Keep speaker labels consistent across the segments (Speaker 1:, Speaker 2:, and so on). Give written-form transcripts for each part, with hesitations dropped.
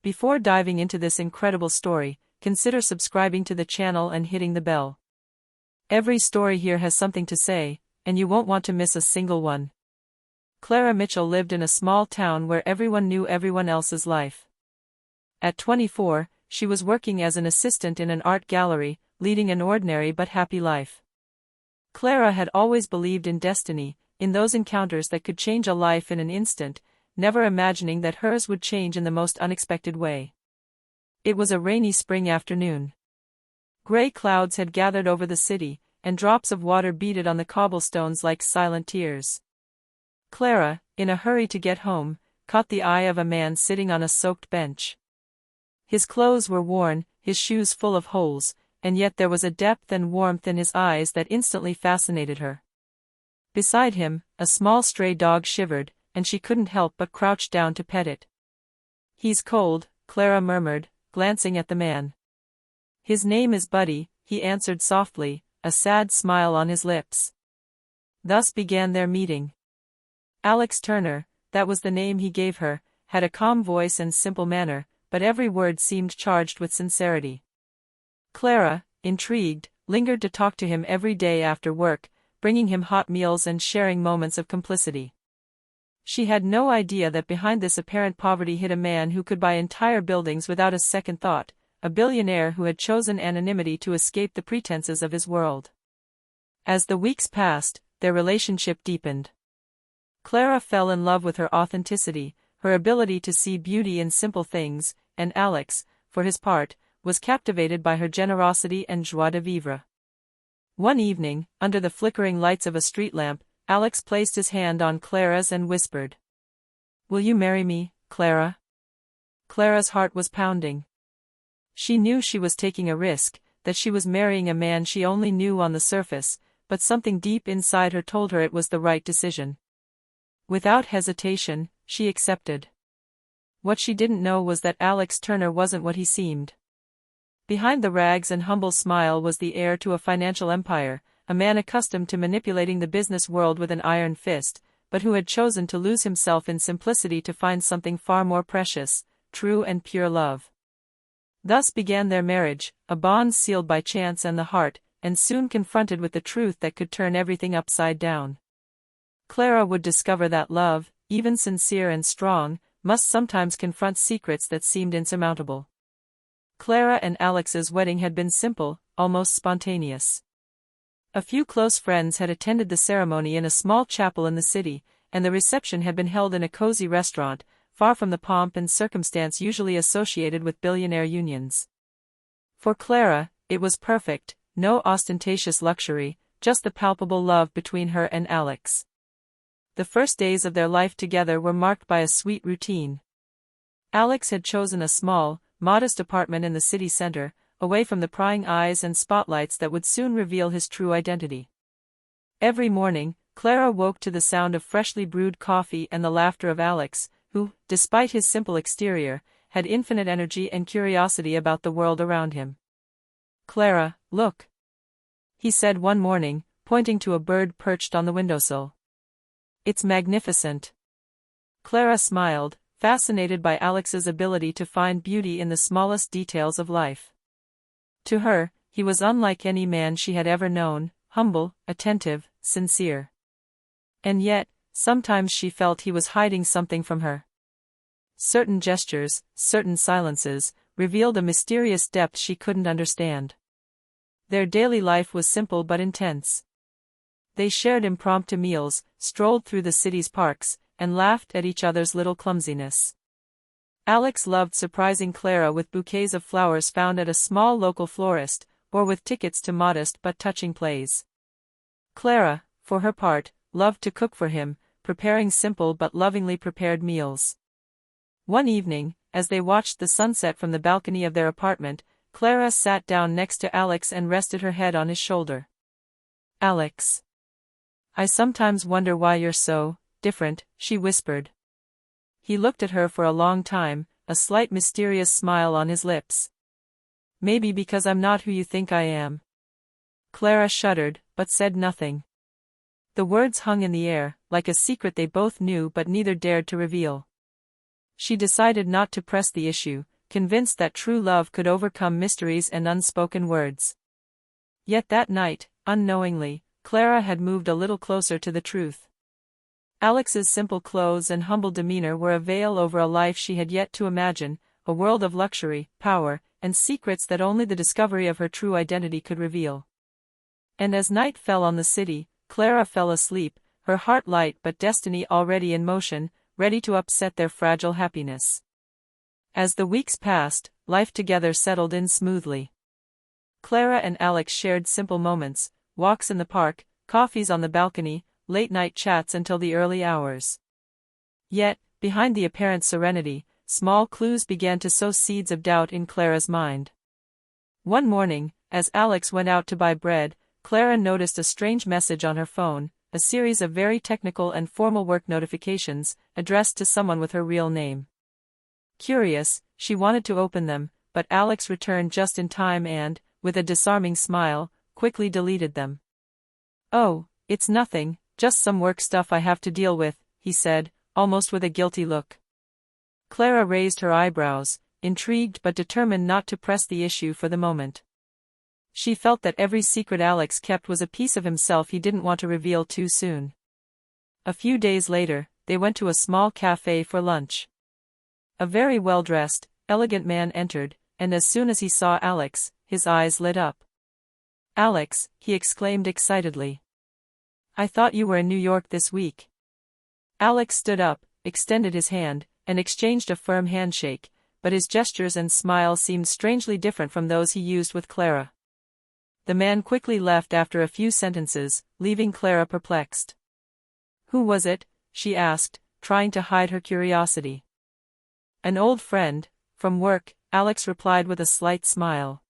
Speaker 1: Before diving into this incredible story, consider subscribing to the channel and hitting the bell. Every story here has something to say, and you won't want to miss a single one. Clara Mitchell lived in a small town where everyone knew everyone else's life. At 24, she was working as an assistant in an art gallery, leading an ordinary but happy life. Clara had always believed in destiny, in those encounters that could change a life in an instant, never imagining that hers would change in the most unexpected way. It was a rainy spring afternoon. Gray clouds had gathered over the city, and drops of water beaded on the cobblestones like silent tears. Clara, in a hurry to get home, caught the eye of a man sitting on a soaked bench. His clothes were worn, his shoes full of holes, and yet there was a depth and warmth in his eyes that instantly fascinated her. Beside him, a small stray dog shivered, and she couldn't help but crouch down to pet it. "He's cold," Clara murmured, glancing at the man. "His name is Buddy," he answered softly, a sad smile on his lips. Thus began their meeting. Alex Turner, that was the name he gave her, had a calm voice and simple manner, but every word seemed charged with sincerity. Clara, intrigued, lingered to talk to him every day after work, bringing him hot meals and sharing moments of complicity. She had no idea that behind this apparent poverty hid a man who could buy entire buildings without a second thought, a billionaire who had chosen anonymity to escape the pretenses of his world. As the weeks passed, their relationship deepened. Clara fell in love with her authenticity, her ability to see beauty in simple things, and Alex, for his part, was captivated by her generosity and joie de vivre. One evening, under the flickering lights of a street lamp, Alex placed his hand on Clara's and whispered, "Will you marry me, Clara?" Clara's heart was pounding. She knew she was taking a risk, that she was marrying a man she only knew on the surface, but something deep inside her told her it was the right decision. Without hesitation, she accepted. What she didn't know was that Alex Turner wasn't what he seemed. Behind the rags and humble smile was the heir to a financial empire, a man accustomed to manipulating the business world with an iron fist, but who had chosen to lose himself in simplicity to find something far more precious, true and pure love. Thus began their marriage, a bond sealed by chance and the heart, and soon confronted with the truth that could turn everything upside down. Clara would discover that love, even sincere and strong, must sometimes confront secrets that seemed insurmountable. Clara and Alex's wedding had been simple, almost spontaneous. A few close friends had attended the ceremony in a small chapel in the city, and the reception had been held in a cozy restaurant, far from the pomp and circumstance usually associated with billionaire unions. For Clara, it was perfect, no ostentatious luxury, just the palpable love between her and Alex. The first days of their life together were marked by a sweet routine. Alex had chosen a small, modest apartment in the city center, away from the prying eyes and spotlights that would soon reveal his true identity. Every morning, Clara woke to the sound of freshly brewed coffee and the laughter of Alex, who, despite his simple exterior, had infinite energy and curiosity about the world around him. "Clara, look," he said one morning, pointing to a bird perched on the windowsill. "It's magnificent." Clara smiled, fascinated by Alex's ability to find beauty in the smallest details of life. To her, he was unlike any man she had ever known, humble, attentive, sincere. And yet, sometimes she felt he was hiding something from her. Certain gestures, certain silences, revealed a mysterious depth she couldn't understand. Their daily life was simple but intense. They shared impromptu meals, strolled through the city's parks, and laughed at each other's little clumsiness. Alex loved surprising Clara with bouquets of flowers found at a small local florist, or with tickets to modest but touching plays. Clara, for her part, loved to cook for him, preparing simple but lovingly prepared meals. One evening, as they watched the sunset from the balcony of their apartment, Clara sat down next to Alex and rested her head on his shoulder. "Alex, I sometimes wonder why you're so different," she whispered. He looked at her for a long time, a slight mysterious smile on his lips. "Maybe because I'm not who you think I am." Clara shuddered, but said nothing. The words hung in the air, like a secret they both knew but neither dared to reveal. She decided not to press the issue, convinced that true love could overcome mysteries and unspoken words. Yet that night, unknowingly, Clara had moved a little closer to the truth. Alex's simple clothes and humble demeanor were a veil over a life she had yet to imagine, a world of luxury, power, and secrets that only the discovery of her true identity could reveal. And as night fell on the city, Clara fell asleep, her heart light but destiny already in motion, ready to upset their fragile happiness. As the weeks passed, life together settled in smoothly. Clara and Alex shared simple moments, walks in the park, coffees on the balcony, late-night chats until the early hours. Yet, behind the apparent serenity, small clues began to sow seeds of doubt in Clara's mind. One morning, as Alex went out to buy bread, Clara noticed a strange message on her phone, a series of very technical and formal work notifications, addressed to someone with her real name. Curious, she wanted to open them, but Alex returned just in time and, with a disarming smile, quickly deleted them. "Oh, it's nothing, just some work stuff I have to deal with," he said, almost with a guilty look. Clara raised her eyebrows, intrigued but determined not to press the issue for the moment. She felt that every secret Alex kept was a piece of himself he didn't want to reveal too soon. A few days later, they went to a small cafe for lunch. A very well-dressed, elegant man entered, and as soon as he saw Alex, his eyes lit up. "Alex," he exclaimed excitedly. "I thought you were in New York this week." Alex stood up, extended his hand, and exchanged a firm handshake, but his gestures and smile seemed strangely different from those he used with Clara. The man quickly left after a few sentences, leaving Clara perplexed. "Who was it?" she asked, trying to hide her curiosity. "An old friend, from work," Alex replied with a slight smile.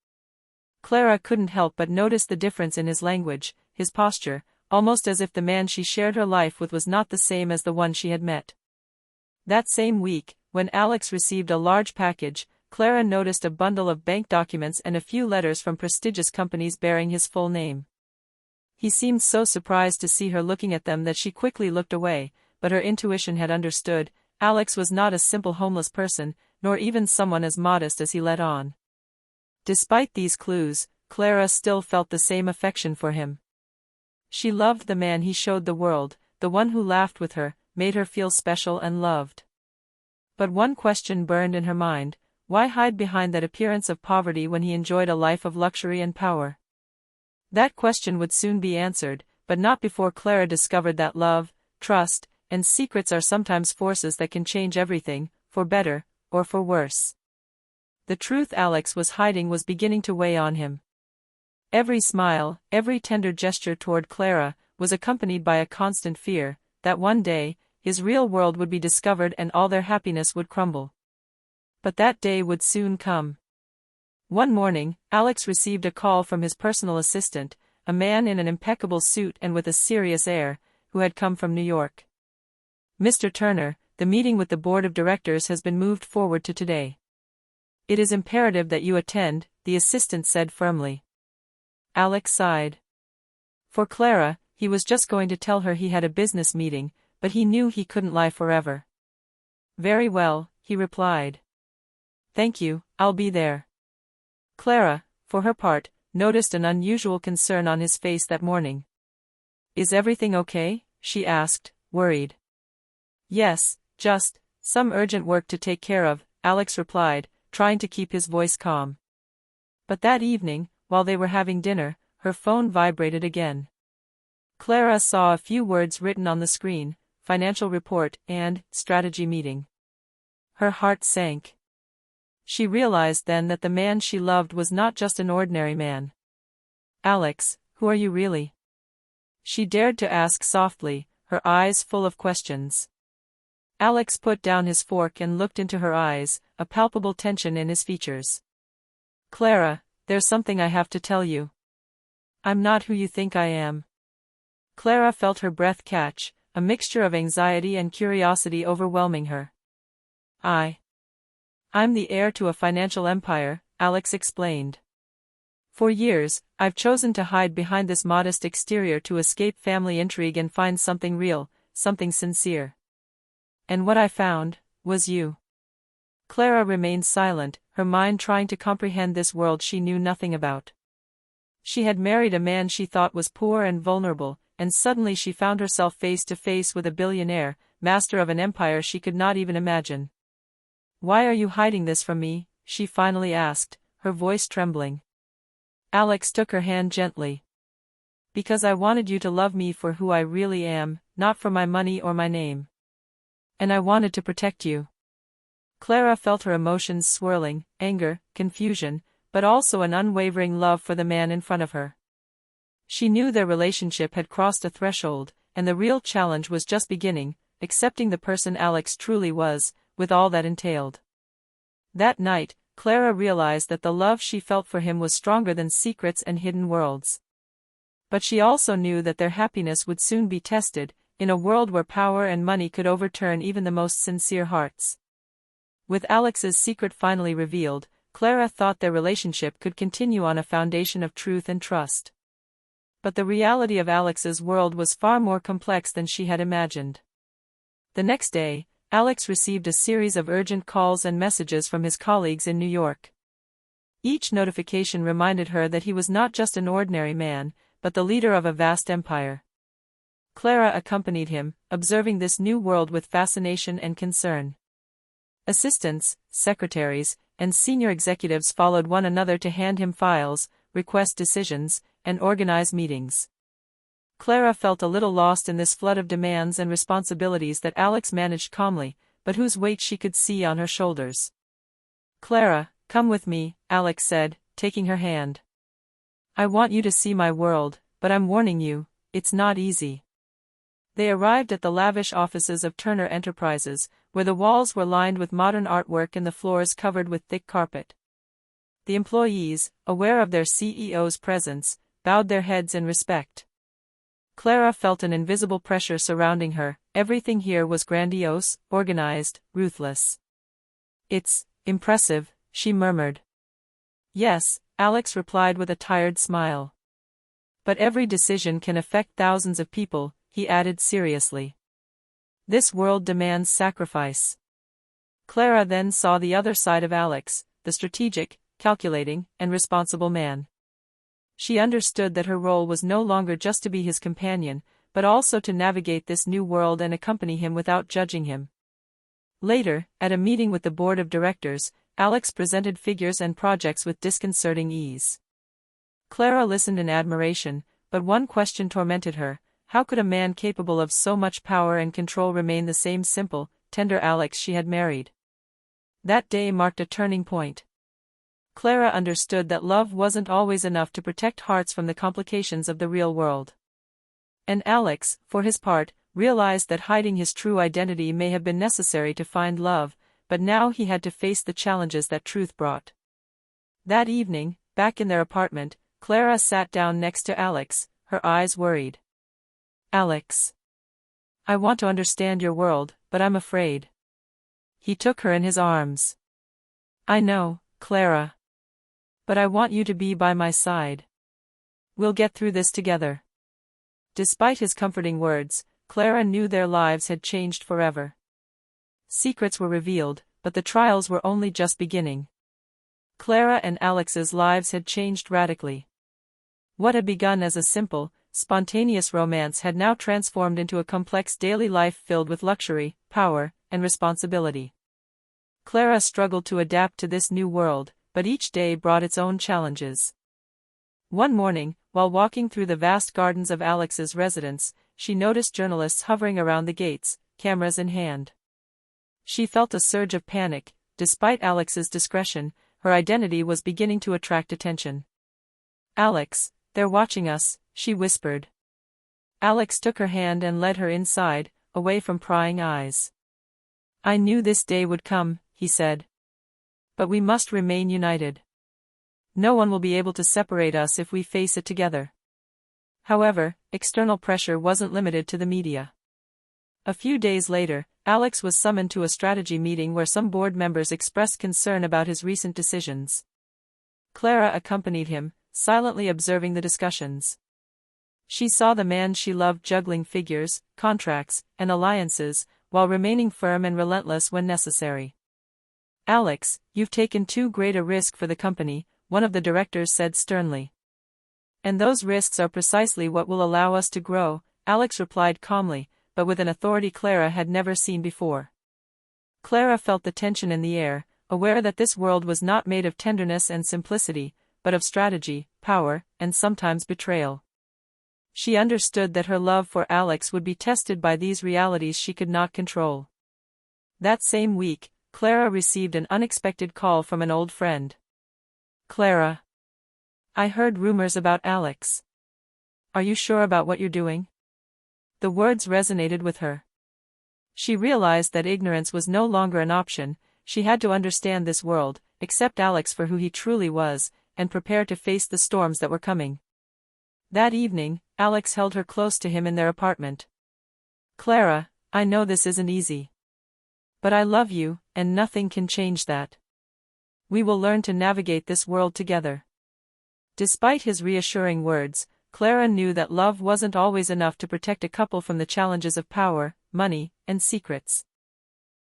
Speaker 1: Clara couldn't help but notice the difference in his language, his posture, almost as if the man she shared her life with was not the same as the one she had met. That same week, when Alex received a large package, Clara noticed a bundle of bank documents and a few letters from prestigious companies bearing his full name. He seemed so surprised to see her looking at them that she quickly looked away, but her intuition had understood. Alex was not a simple homeless person, nor even someone as modest as he let on. Despite these clues, Clara still felt the same affection for him. She loved the man he showed the world, the one who laughed with her, made her feel special and loved. But one question burned in her mind: why hide behind that appearance of poverty when he enjoyed a life of luxury and power? That question would soon be answered, but not before Clara discovered that love, trust, and secrets are sometimes forces that can change everything, for better, or for worse. The truth Alex was hiding was beginning to weigh on him. Every smile, every tender gesture toward Clara, was accompanied by a constant fear that one day, his real world would be discovered and all their happiness would crumble. But that day would soon come. One morning, Alex received a call from his personal assistant, a man in an impeccable suit and with a serious air, who had come from New York. "Mr. Turner, the meeting with the board of directors has been moved forward to today. It is imperative that you attend," the assistant said firmly. Alex sighed. For Clara, he was just going to tell her he had a business meeting, but he knew he couldn't lie forever. "Very well," he replied. "Thank you, I'll be there." Clara, for her part, noticed an unusual concern on his face that morning. "Is everything okay?" she asked, worried. "Yes, just some urgent work to take care of," Alex replied, trying to keep his voice calm. But that evening, while they were having dinner, her phone vibrated again. Clara saw a few words written on the screen: financial report and strategy meeting. Her heart sank. She realized then that the man she loved was not just an ordinary man. "Alex, who are you really?" she dared to ask softly, her eyes full of questions. Alex put down his fork and looked into her eyes, a palpable tension in his features. "Clara, there's something I have to tell you. I'm not who you think I am." Clara felt her breath catch, a mixture of anxiety and curiosity overwhelming her. I'm the heir to a financial empire," Alex explained. "For years, I've chosen to hide behind this modest exterior to escape family intrigue and find something real, something sincere. And what I found was you." Clara remained silent, her mind trying to comprehend this world she knew nothing about. She had married a man she thought was poor and vulnerable, and suddenly she found herself face to face with a billionaire, master of an empire she could not even imagine. "Why are you hiding this from me?" she finally asked, her voice trembling. Alex took her hand gently. "Because I wanted you to love me for who I really am, not for my money or my name. And I wanted to protect you." Clara felt her emotions swirling, anger, confusion, but also an unwavering love for the man in front of her. She knew their relationship had crossed a threshold, and the real challenge was just beginning, accepting the person Alex truly was, with all that entailed. That night, Clara realized that the love she felt for him was stronger than secrets and hidden worlds. But she also knew that their happiness would soon be tested, in a world where power and money could overturn even the most sincere hearts. With Alex's secret finally revealed, Clara thought their relationship could continue on a foundation of truth and trust. But the reality of Alex's world was far more complex than she had imagined. The next day, Alex received a series of urgent calls and messages from his colleagues in New York. Each notification reminded her that he was not just an ordinary man, but the leader of a vast empire. Clara accompanied him, observing this new world with fascination and concern. Assistants, secretaries, and senior executives followed one another to hand him files, request decisions, and organize meetings. Clara felt a little lost in this flood of demands and responsibilities that Alex managed calmly, but whose weight she could see on her shoulders. "Clara, come with me," Alex said, taking her hand. "I want you to see my world, but I'm warning you, it's not easy." They arrived at the lavish offices of Turner Enterprises, where the walls were lined with modern artwork and the floors covered with thick carpet. The employees, aware of their CEO's presence, bowed their heads in respect. Clara felt an invisible pressure surrounding her. Everything here was grandiose, organized, ruthless. "It's impressive," she murmured. "Yes," Alex replied with a tired smile. "But every decision can affect thousands of people," he added seriously. "This world demands sacrifice." Clara then saw the other side of Alex, the strategic, calculating, and responsible man. She understood that her role was no longer just to be his companion, but also to navigate this new world and accompany him without judging him. Later, at a meeting with the board of directors, Alex presented figures and projects with disconcerting ease. Clara listened in admiration, but one question tormented her: how could a man capable of so much power and control remain the same simple, tender Alex she had married? That day marked a turning point. Clara understood that love wasn't always enough to protect hearts from the complications of the real world. And Alex, for his part, realized that hiding his true identity may have been necessary to find love, but now he had to face the challenges that truth brought. That evening, back in their apartment, Clara sat down next to Alex, her eyes worried. "Alex, I want to understand your world, but I'm afraid." He took her in his arms. "I know, Clara. But I want you to be by my side. We'll get through this together." Despite his comforting words, Clara knew their lives had changed forever. Secrets were revealed, but the trials were only just beginning. Clara and Alex's lives had changed radically. What had begun as a simple, spontaneous romance had now transformed into a complex daily life filled with luxury, power, and responsibility. Clara struggled to adapt to this new world, but each day brought its own challenges. One morning, while walking through the vast gardens of Alex's residence, she noticed journalists hovering around the gates, cameras in hand. She felt a surge of panic. Despite Alex's discretion, her identity was beginning to attract attention. "Alex, they're watching us," she whispered. Alex took her hand and led her inside, away from prying eyes. "I knew this day would come," he said. "But we must remain united. No one will be able to separate us if we face it together." However, external pressure wasn't limited to the media. A few days later, Alex was summoned to a strategy meeting where some board members expressed concern about his recent decisions. Clara accompanied him, silently observing the discussions. She saw the man she loved juggling figures, contracts, and alliances, while remaining firm and relentless when necessary. "Alex, you've taken too great a risk for the company," one of the directors said sternly. "And those risks are precisely what will allow us to grow," Alex replied calmly, but with an authority Clara had never seen before. Clara felt the tension in the air, aware that this world was not made of tenderness and simplicity, but of strategy, power, and sometimes betrayal. She understood that her love for Alex would be tested by these realities she could not control. That same week, Clara received an unexpected call from an old friend. "Clara, I heard rumors about Alex. Are you sure about what you're doing?" The words resonated with her. She realized that ignorance was no longer an option. She had to understand this world, accept Alex for who he truly was, and prepare to face the storms that were coming. That evening, Alex held her close to him in their apartment. "Clara, I know this isn't easy. But I love you, and nothing can change that. We will learn to navigate this world together." Despite his reassuring words, Clara knew that love wasn't always enough to protect a couple from the challenges of power, money, and secrets.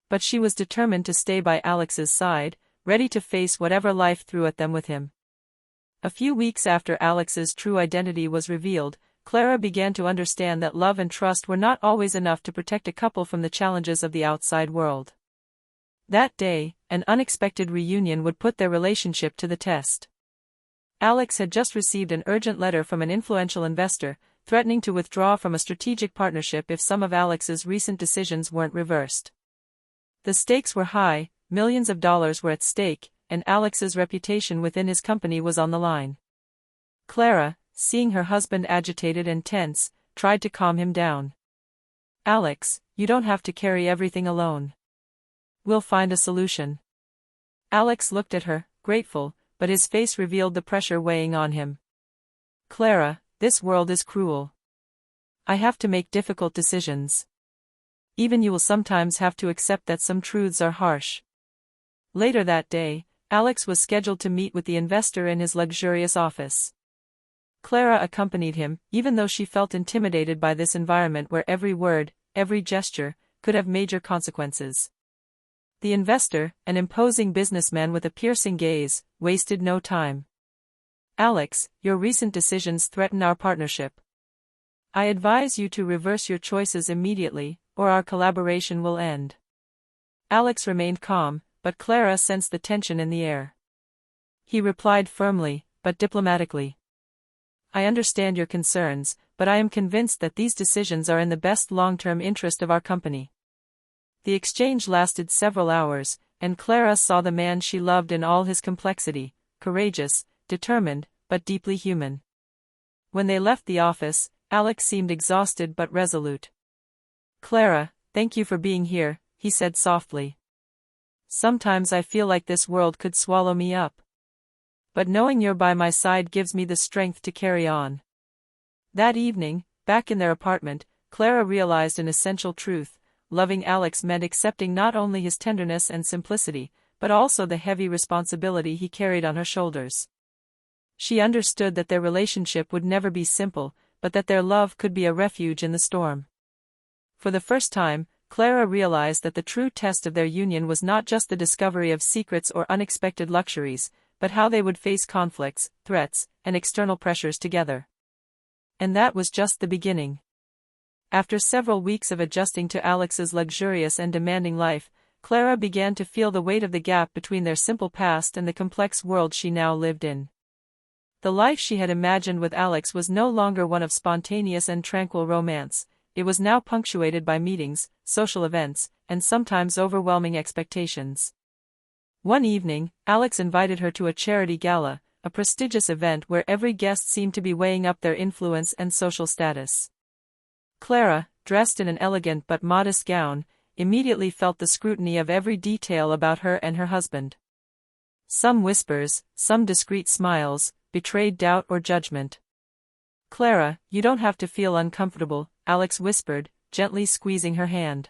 Speaker 1: But she was determined to stay by Alex's side, ready to face whatever life threw at them with him. A few weeks after Alex's true identity was revealed, Clara began to understand that love and trust were not always enough to protect a couple from the challenges of the outside world. That day, an unexpected reunion would put their relationship to the test. Alex had just received an urgent letter from an influential investor, threatening to withdraw from a strategic partnership if some of Alex's recent decisions weren't reversed. The stakes were high, millions of dollars were at stake, and Alex's reputation within his company was on the line. Clara, seeing her husband agitated and tense, tried to calm him down. "Alex, you don't have to carry everything alone. We'll find a solution." Alex looked at her, grateful, but his face revealed the pressure weighing on him. "Clara, this world is cruel. I have to make difficult decisions. Even you will sometimes have to accept that some truths are harsh." Later that day, Alex was scheduled to meet with the investor in his luxurious office. Clara accompanied him, even though she felt intimidated by this environment where every word, every gesture, could have major consequences. The investor, an imposing businessman with a piercing gaze, wasted no time. "Alex, your recent decisions threaten our partnership. I advise you to reverse your choices immediately, or our collaboration will end." Alex remained calm, but Clara sensed the tension in the air. He replied firmly, but diplomatically. "I understand your concerns, but I am convinced that these decisions are in the best long-term interest of our company." The exchange lasted several hours, and Clara saw the man she loved in all his complexity, courageous, determined, but deeply human. When they left the office, Alex seemed exhausted but resolute. "Clara, thank you for being here," he said softly. "Sometimes I feel like this world could swallow me up. But knowing you're by my side gives me the strength to carry on." That evening, back in their apartment, Clara realized an essential truth: loving Alex meant accepting not only his tenderness and simplicity, but also the heavy responsibility he carried on her shoulders. She understood that their relationship would never be simple, but that their love could be a refuge in the storm. For the first time, Clara realized that the true test of their union was not just the discovery of secrets or unexpected luxuries, but how they would face conflicts, threats, and external pressures together. And that was just the beginning. After several weeks of adjusting to Alex's luxurious and demanding life, Clara began to feel the weight of the gap between their simple past and the complex world she now lived in. The life she had imagined with Alex was no longer one of spontaneous and tranquil romance. It was now punctuated by meetings, social events, and sometimes overwhelming expectations. One evening, Alex invited her to a charity gala, a prestigious event where every guest seemed to be weighing up their influence and social status. Clara, dressed in an elegant but modest gown, immediately felt the scrutiny of every detail about her and her husband. Some whispers, some discreet smiles, betrayed doubt or judgment. "Clara, you don't have to feel uncomfortable," Alex whispered, gently squeezing her hand.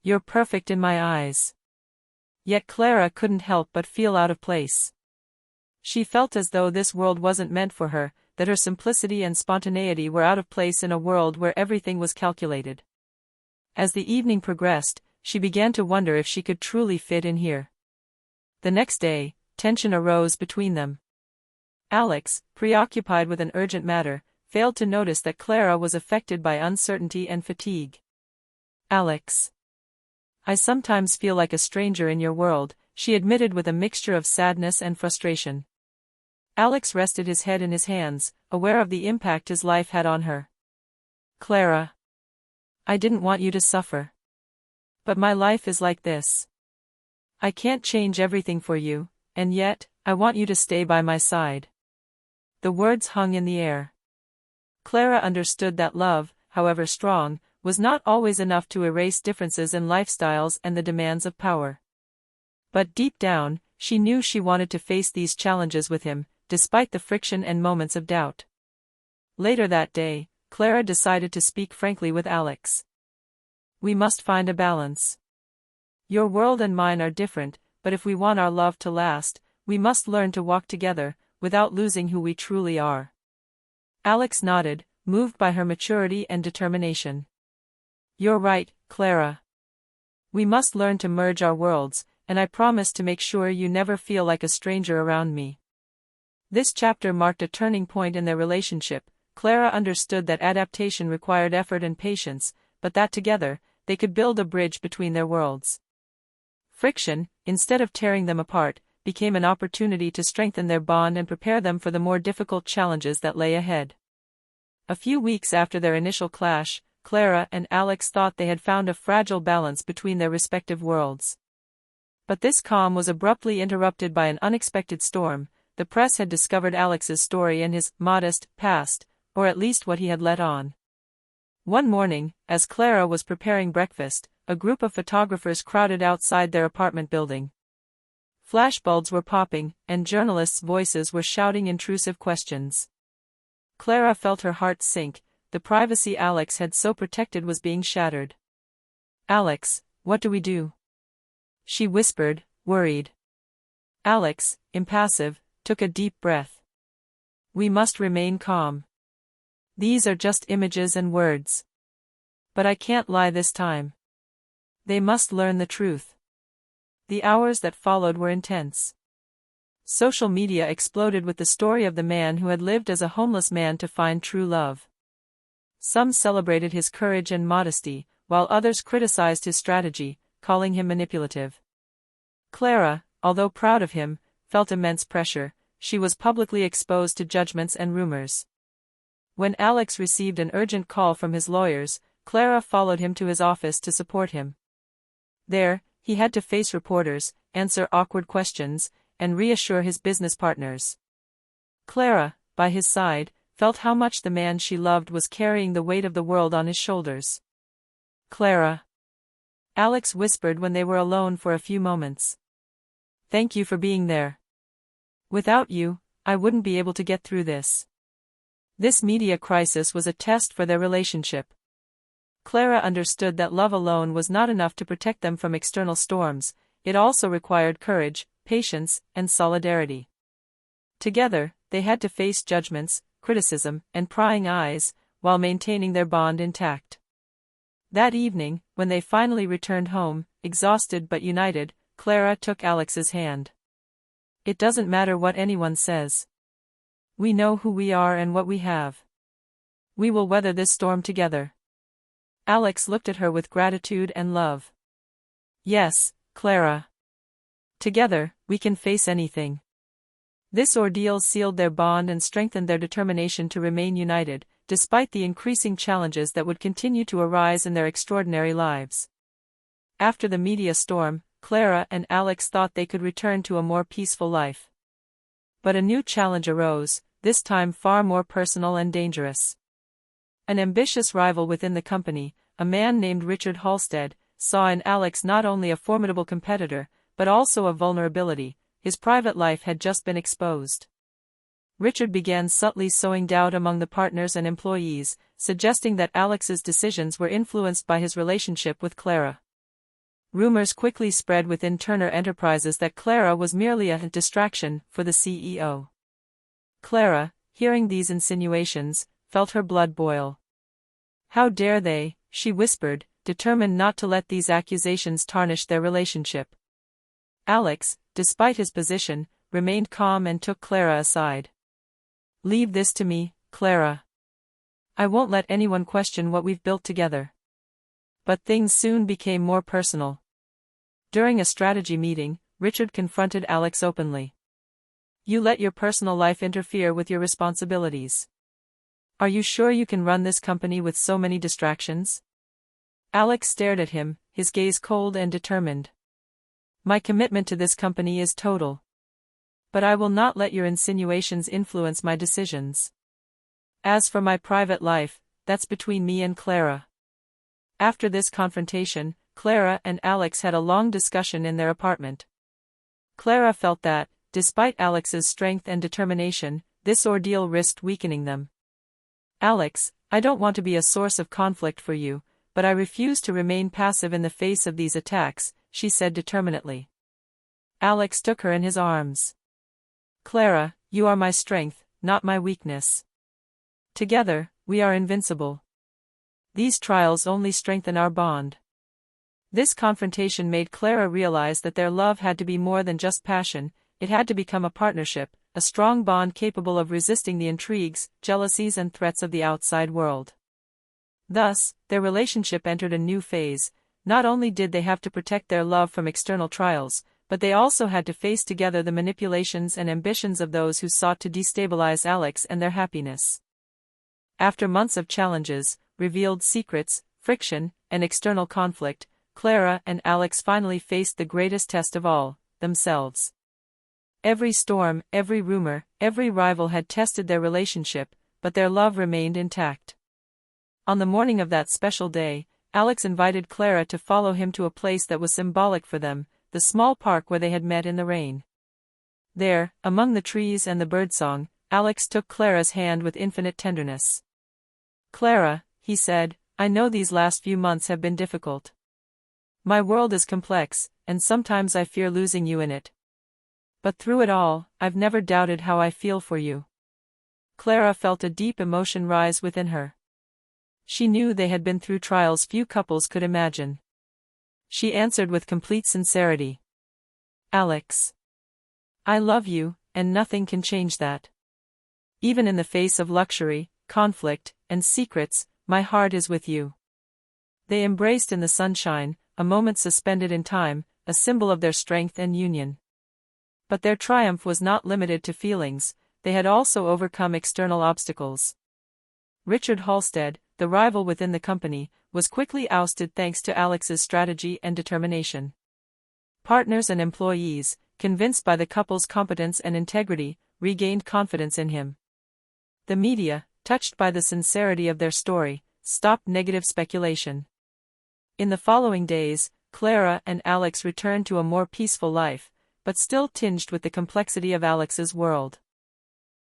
Speaker 1: "You're perfect in my eyes." Yet Clara couldn't help but feel out of place. She felt as though this world wasn't meant for her, that her simplicity and spontaneity were out of place in a world where everything was calculated. As the evening progressed, she began to wonder if she could truly fit in here. The next day, tension arose between them. Alex, preoccupied with an urgent matter, failed to notice that Clara was affected by uncertainty and fatigue. Alex. I sometimes feel like a stranger in your world, she admitted with a mixture of sadness and frustration. Alex rested his head in his hands, aware of the impact his life had on her. Clara. I didn't want you to suffer. But my life is like this. I can't change everything for you, and yet, I want you to stay by my side. The words hung in the air. Clara understood that love, however strong, was not always enough to erase differences in lifestyles and the demands of power. But deep down, she knew she wanted to face these challenges with him, despite the friction and moments of doubt. Later that day, Clara decided to speak frankly with Alex. We must find a balance. Your world and mine are different, but if we want our love to last, we must learn to walk together, without losing who we truly are. Alex nodded, moved by her maturity and determination. You're right, Clara. We must learn to merge our worlds, and I promise to make sure you never feel like a stranger around me. This chapter marked a turning point in their relationship. Clara understood that adaptation required effort and patience, but that together, they could build a bridge between their worlds. Friction, instead of tearing them apart, became an opportunity to strengthen their bond and prepare them for the more difficult challenges that lay ahead. A few weeks after their initial clash, Clara and Alex thought they had found a fragile balance between their respective worlds. But this calm was abruptly interrupted by an unexpected storm. The press had discovered Alex's story and his modest past, or at least what he had let on. One morning, as Clara was preparing breakfast, a group of photographers crowded outside their apartment building. Flashbulbs were popping, and journalists' voices were shouting intrusive questions. Clara felt her heart sink. The privacy Alex had so protected was being shattered. Alex, what do we do? She whispered, worried. Alex, impassive, took a deep breath. We must remain calm. These are just images and words. But I can't lie this time. They must learn the truth. The hours that followed were intense. Social media exploded with the story of the man who had lived as a homeless man to find true love. Some celebrated his courage and modesty, while others criticized his strategy, calling him manipulative. Clara, although proud of him, felt immense pressure. She was publicly exposed to judgments and rumors. When Alex received an urgent call from his lawyers, Clara followed him to his office to support him. There, he had to face reporters, answer awkward questions, and reassure his business partners. Clara, by his side, felt how much the man she loved was carrying the weight of the world on his shoulders. Clara. Alex whispered when they were alone for a few moments. Thank you for being there. Without you, I wouldn't be able to get through this. This media crisis was a test for their relationship. Clara understood that love alone was not enough to protect them from external storms. It also required courage, patience, and solidarity. Together, they had to face judgments, criticism, and prying eyes, while maintaining their bond intact. That evening, when they finally returned home, exhausted but united, Clara took Alex's hand. It doesn't matter what anyone says. We know who we are and what we have. We will weather this storm together. Alex looked at her with gratitude and love. Yes, Clara. Together, we can face anything. This ordeal sealed their bond and strengthened their determination to remain united, despite the increasing challenges that would continue to arise in their extraordinary lives. After the media storm, Clara and Alex thought they could return to a more peaceful life. But a new challenge arose, this time far more personal and dangerous. An ambitious rival within the company, a man named Richard Halstead, saw in Alex not only a formidable competitor, but also a vulnerability. His private life had just been exposed. Richard began subtly sowing doubt among the partners and employees, suggesting that Alex's decisions were influenced by his relationship with Clara. Rumors quickly spread within Turner Enterprises that Clara was merely a distraction for the CEO. Clara, hearing these insinuations, felt her blood boil. How dare they, she whispered, determined not to let these accusations tarnish their relationship. Alex, despite his position, remained calm and took Clara aside. "Leave this to me, Clara. I won't let anyone question what we've built together." But things soon became more personal. During a strategy meeting, Richard confronted Alex openly. "You let your personal life interfere with your responsibilities. Are you sure you can run this company with so many distractions?" Alex stared at him, his gaze cold and determined. "My commitment to this company is total. But I will not let your insinuations influence my decisions. As for my private life, that's between me and Clara." After this confrontation, Clara and Alex had a long discussion in their apartment. Clara felt that, despite Alex's strength and determination, this ordeal risked weakening them. "Alex, I don't want to be a source of conflict for you, but I refuse to remain passive in the face of these attacks," she said determinedly. Alex took her in his arms. "Clara, you are my strength, not my weakness. Together, we are invincible. These trials only strengthen our bond." This confrontation made Clara realize that their love had to be more than just passion, it had to become a partnership, a strong bond capable of resisting the intrigues, jealousies and threats of the outside world. Thus, their relationship entered a new phase. Not only did they have to protect their love from external trials, but they also had to face together the manipulations and ambitions of those who sought to destabilize Alex and their happiness. After months of challenges, revealed secrets, friction, and external conflict, Clara and Alex finally faced the greatest test of all, themselves. Every storm, every rumor, every rival had tested their relationship, but their love remained intact. On the morning of that special day, Alex invited Clara to follow him to a place that was symbolic for them, the small park where they had met in the rain. There, among the trees and the birdsong, Alex took Clara's hand with infinite tenderness. "Clara," he said, "I know these last few months have been difficult. My world is complex, and sometimes I fear losing you in it. But through it all, I've never doubted how I feel for you." Clara felt a deep emotion rise within her. She knew they had been through trials few couples could imagine. She answered with complete sincerity. "Alex, I love you, and nothing can change that. Even in the face of luxury, conflict, and secrets, my heart is with you." They embraced in the sunshine, a moment suspended in time, a symbol of their strength and union. But their triumph was not limited to feelings, they had also overcome external obstacles. Richard Halstead, the rival within the company, was quickly ousted thanks to Alex's strategy and determination. Partners and employees, convinced by the couple's competence and integrity, regained confidence in him. The media, touched by the sincerity of their story, stopped negative speculation. In the following days, Clara and Alex returned to a more peaceful life, but still tinged with the complexity of Alex's world.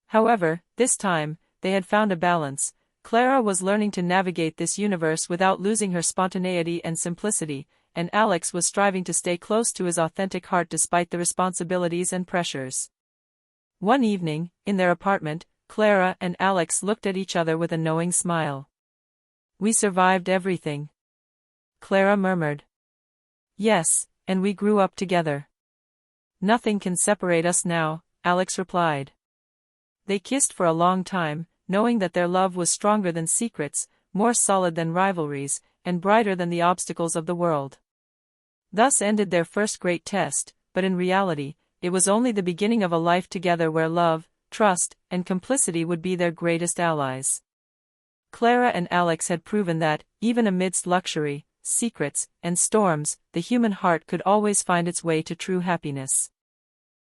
Speaker 1: However, this time, they had found a balance. Clara was learning to navigate this universe without losing her spontaneity and simplicity, and Alex was striving to stay close to his authentic heart despite the responsibilities and pressures. One evening, in their apartment, Clara and Alex looked at each other with a knowing smile. "We survived everything," Clara murmured. "Yes, and we grew up together. Nothing can separate us now," Alex replied. They kissed for a long time, knowing that their love was stronger than secrets, more solid than rivalries, and brighter than the obstacles of the world. Thus ended their first great test, but in reality, it was only the beginning of a life together where love, trust, and complicity would be their greatest allies. Clara and Alex had proven that, even amidst luxury, secrets, and storms, the human heart could always find its way to true happiness.